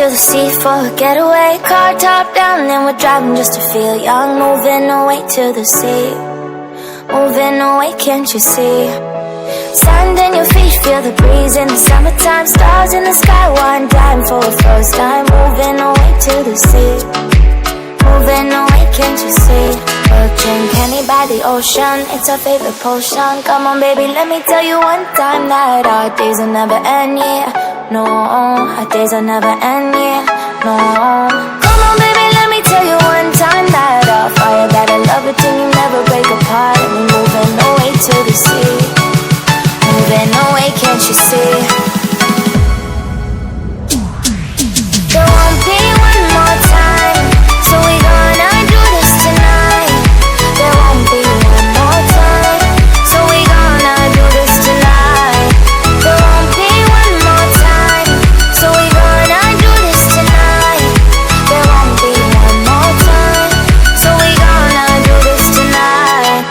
to the sea for a getaway. Car top down and we're driving just to feel young. Moving away to the sea, moving away, can't you see? Sand in your feet, feel the breeze in the summertime. Stars in the sky, one time for a first time. Moving away to the sea, moving away, can't you see? We'll drink honey by the ocean, it's our favorite potion. Come on baby, let me tell you one time that our days will never end, yeah. No, our days will never end, yeah. No. Come on baby, let me tell you one time that our fire got a love it till you never break apart. And we're moving away to the sea, moving away, can't you see? There won't be one more time, so we gonna do this tonight. There won't be one more time, so we gonna do this tonight. There won't be one more time, so we gonna do this tonight. There won't be one more time, so we gonna do this tonight.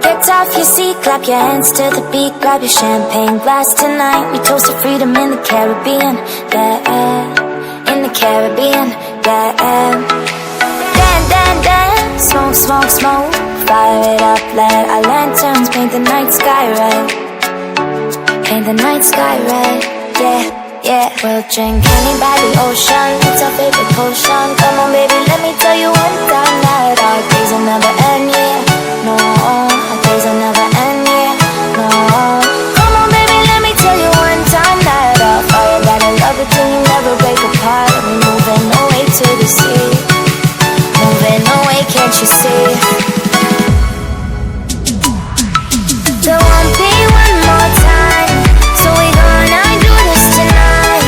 Get off your seat, clap your hands to the beat. Grab your champagne glass tonight. We toast to freedom in the Caribbean, yeah. In the Caribbean, yeah. Dance, dance, dance, smoke, smoke, smoke. Fire it up, let our lanterns paint the night sky red. Paint the night sky red, yeah, yeah. We'll drink honey by the ocean, it's our favorite potion. Come on baby, let me tell you one time that our days will never end, yeah. No, our days will never end, yeah. No. Come on baby, let me tell you one time that our fire got a love it till you never break apart. And we're moving away to the sea, moving away, can't you see? There won't be one more time, so we gonna do this tonight.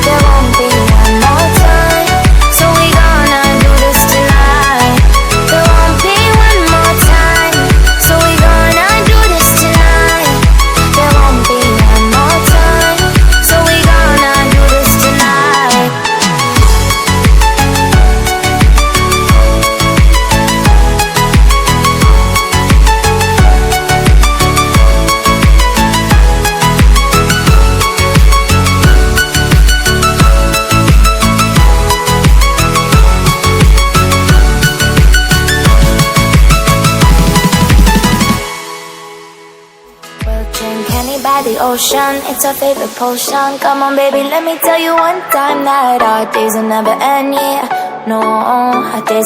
There won't be one more time, so we gonna do this tonight. There won't be one more time, so we gonna do this tonight. There won't be one more time, so we gonna do this tonight. We'll drink honey by the ocean, it's our favorite potion. Come on baby, let me tell you one time that our days will never end, yeah. No, our days